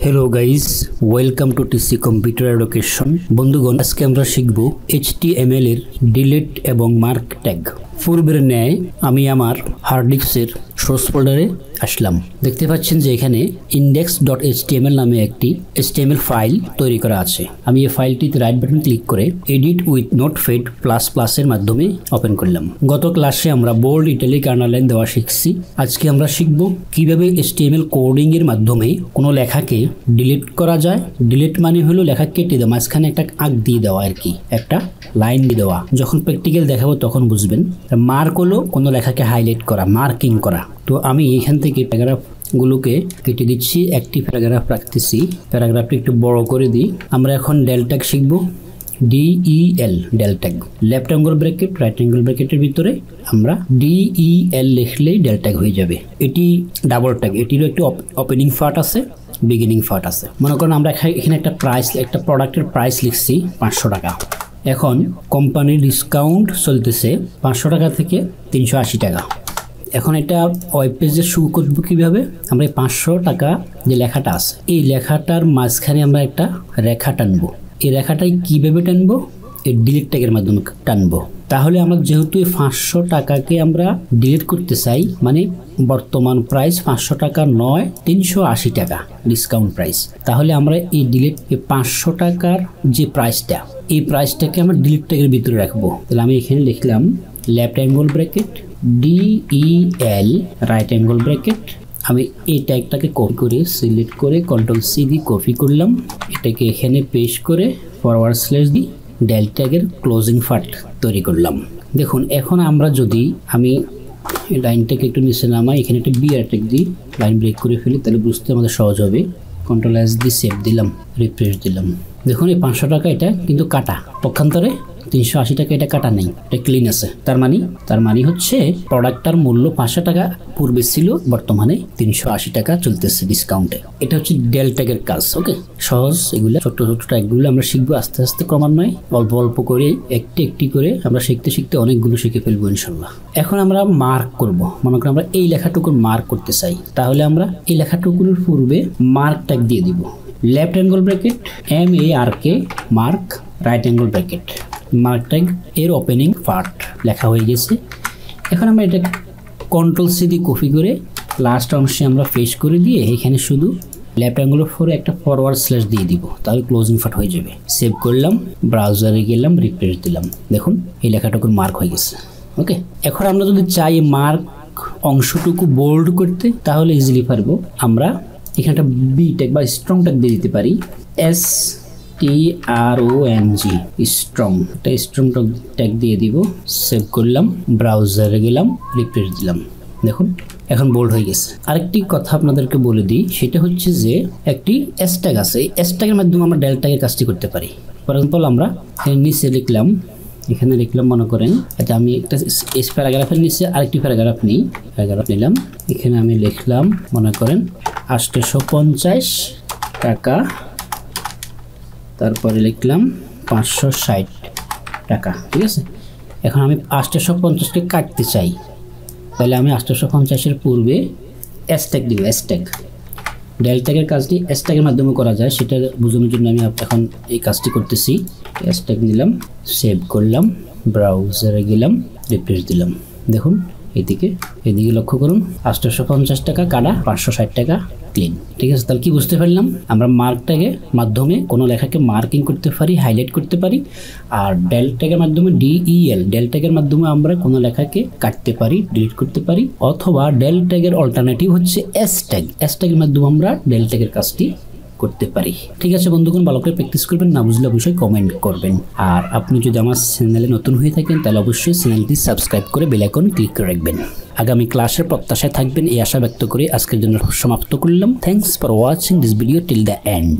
Hello guys welcome to TC computer education. বন্ধুগণ, আজকে আমরা শিখব HTML এর ডিলিট এবং মার্ক ট্যাগ। পূর্বের ন্যায় আমি আমার হার্ড ডিস্কের সোর্স ফোল্ডারে আসলাম। দেখতে পাচ্ছেন যে এখানে index.html নামে একটি HTML ফাইল তৈরি করা আছে। আমি এই ফাইলটিতে রাইট বাটন ক্লিক করে এডিট উইথ নোটপ্যাড প্লাস এর মাধ্যমে ওপেন করলাম। গত ক্লাসে আমরা বোল্ড, ইটালিক, আন্ডারলাইন দেওয়া শিখছি। আজকে আমরা শিখব কিভাবে HTML কোডিং এর মাধ্যমে কোনো লেখাকে ডিলিট করা যায়। ডিলিট মানে হলো লেখা কেটে দেওয়া, মাঝখানে একটা আঁক দিয়ে দেওয়া আর কি, একটা লাইন দিয়ে দেওয়া। যখন প্র্যাকটিক্যাল দেখাবো তখন বুঝবেন। মার্ক হলো কোনো লেখাকে হাইলাইট করা, মার্কিং করা। তো আমি এখান থেকে প্যারাগ্রাফগুলোকে কেটে দিচ্ছি, একটি প্যারাগ্রাফ রাখতেছি, প্যারাগ্রাফটি একটু বড় করে দিই। আমরা এখন ডেল ট্যাগ শিখব। DEL del tag, left angle bracket right angle ব্র্যাকেটের ভিতরে আমরা DEL লিখলেই ডেল ট্যাগ হয়ে যাবে। এটি ডাবল ট্যাগ, এটিরও একটু ওপেনিং পার্ট আছে, বিগিনিং পার্ট আছে। মনে করেন আমরা এখানে একটা প্রোডাক্টের প্রাইস লিখছি 500 টাকা। এখন কোম্পানির ডিসকাউন্ট চলতেছে 500 টাকা থেকে 380 টাকা। এখন এটা ওয়েব পেজে শো করব কিভাবে? আমরা এই 500 টাকা যে লেখাটা আছে, এই লেখাটার মাঝখানে আমরা একটা রেখা টানবো। এই রেখাটাই কিভাবে টানবো? এই ডিলিট ট্যাগের মাধ্যমে টানবো। তাহলে আমরা যেহেতু এই 500 টাকাকে আমরা ডিলিট করতে চাই, মানে বর্তমান প্রাইস 500 টাকা নয়, 380 টাকা ডিসকাউন্ট প্রাইস, তাহলে আমরা এই 500 টাকার যে প্রাইসটা, এই প্রাইসটাকে আমরা ডিলিট ট্যাগের ভিতরে রাখবো। তাহলে আমি এখানে লিখলাম left angle bracket DEL right angle bracket. আমি এই ট্যাগটাকে কপি করে সিলেক্ট করে Ctrl+C দিয়ে কপি করলাম, এটাকে এখানে পেস্ট করে ফরওয়ার্ড স্ল্যাশ দিয়ে ডেল ট্যাগের ক্লোজিং পার্ট তৈরি করলাম। দেখুন, এখন আমরা যদি আমি লাইনটাকে একটু নিচে নামাই, এখানে একটা বিআর ট্যাগ দিই, লাইন ব্রেক করে ফেলি, তাহলে বুঝতে আমাদের সহজ হবে। Ctrl+S দিয়ে সেভ দিলাম, রিফ্রেশ দিলাম। দেখুন এই 500 টাকা এটা কিন্তু কাটা, পক্ষান্তরে 380 টাকা এটা কাটা নেই, এটা ক্লিন আছে। তার মানে হচ্ছে প্রোডাক্টটার মূল্য 500 টাকা পূর্বে ছিল, বর্তমানে 380 টাকা চলতেছে ডিসকাউন্টে। এটা হচ্ছে ডেল ট্যাগের কাজ। ওকে, সহজ। এগুলো ছোট ট্যাগগুলো আমরা শিখবো আস্তে আস্তে, ক্রমান্বয়ে অল্প অল্প করে, একটি করে আমরা শিখতে অনেকগুলো শিখে ফেলবো ইনশাল্লাহ। এখন আমরা মার্ক করব। মনে করি আমরা এই লেখাটুকুর মার্ক করতে চাই, তাহলে আমরা এই লেখাটুকুর পূর্বে মার্ক ট্যাগ দিয়ে দিব। Left angle bracket MARK mark, right angle bracket mark tag এর ওপেনিং পার্ট লেখা হয়ে গেছে। এখন আমরা এটা Ctrl+C দিয়ে কপি করে লাস্ট অংশে আমরা পেস্ট করে দিয়ে এখানে শুধু লেফট অ্যাঙ্গেলের পরে একটা ফরওয়ার্ড স্ল্যাশ দিয়ে দিব, তাহলে ক্লোজিং পার্ট হয়ে যাবে। সেভ করলাম, ব্রাউজারে গেলাম, রিফ্রেশ দিলাম। দেখুন এই লেখাটুকুর মার্ক হয়ে গেছে। ওকে, এখন আমরা যদি চাই মার্ক অংশটুকু বোল্ড করতে, তাহলে ইজিলি পারবো। আমরা এখানে একটা বি ট্যাগ বা স্ট্রং ট্যাগ দিয়ে দিতে পারি, STRONG স্ট্রং, একটা স্ট্রং ট্যাগ দিয়ে দিব। সেভ করলাম, ব্রাউজারে গেলাম, রিফ্রেশ দিলাম। দেখুন এখন বোল্ড হয়ে গেছে। আরেকটি কথা আপনাদেরকে বলে দিই, সেটা হচ্ছে যে একটি S ট্যাগ আছে, S ট্যাগের মাধ্যমে আমরা ডেল ট্যাগের কাজটি করতে পারি। ফর এক্সাম্পল আমরা নিচে লিখলাম, এখানে লিখলাম, মনে করেন এটা আমি একটা প্যারাগ্রাফের নিচে আরেকটি প্যারাগ্রাফ নিলাম। এখানে আমি লিখলাম, মনে করেন 850 টাকা, তারপরে লিখলাম 560 টাকা। ঠিক আছে, এখন আমি 850কে কাটতে চাই, তাহলে আমি 850-এর পূর্বে S ট্যাগ দিব। S ট্যাগ, ডেল ট্যাগের কাজটি S ট্যাগের মাধ্যমে করা যায়, সেটা বোঝানোর জন্য আমি এখন এই কাজটি করতেছি। S ট্যাগ নিলাম, সেভ করলাম, ব্রাউজারে গেলাম, রিফ্রেশ দিলাম। দেখুন এদিকে লক্ষ্য করুন, 850 টাকা কাটা, 560 টাকা ক্লিন। ঠিক আছে, তাহলে কি বুঝতে পারলাম? আমরা মার্ক ট্যাগের মাধ্যমে কোনো লেখাকে মার্কিং করতে পারি, হাইলাইট করতে পারি। আর ডেল ট্যাগের মাধ্যমে DEL ডেল ট্যাগের মাধ্যমে আমরা কোনো লেখাকে কাটতে পারি, ডিলিট করতে পারি। অথবা ডেল ট্যাগের অল্টারনেটিভ হচ্ছে S ট্যাগ, S ট্যাগের মাধ্যমে আমরা ডেল ট্যাগের কাজটি করতে পারি। ঠিক আছে বন্ধুগণ, ভালো করে প্র্যাকটিস করবেন, না বুঝলে অবশ্যই কমেন্ট করবেন। আর আপনি যদি আমার চ্যানেলে নতুন হয়ে থাকেন, তাহলে অবশ্যই চ্যানেলটি সাবস্ক্রাইব করে বেল আইকন ক্লিক করে রাখবেন। আগামী ক্লাসের প্রত্যাশায় থাকবেন এই আশা ব্যক্ত করে আজকের জন্য সমাপ্ত করলাম। Thanks for watching this video till the end.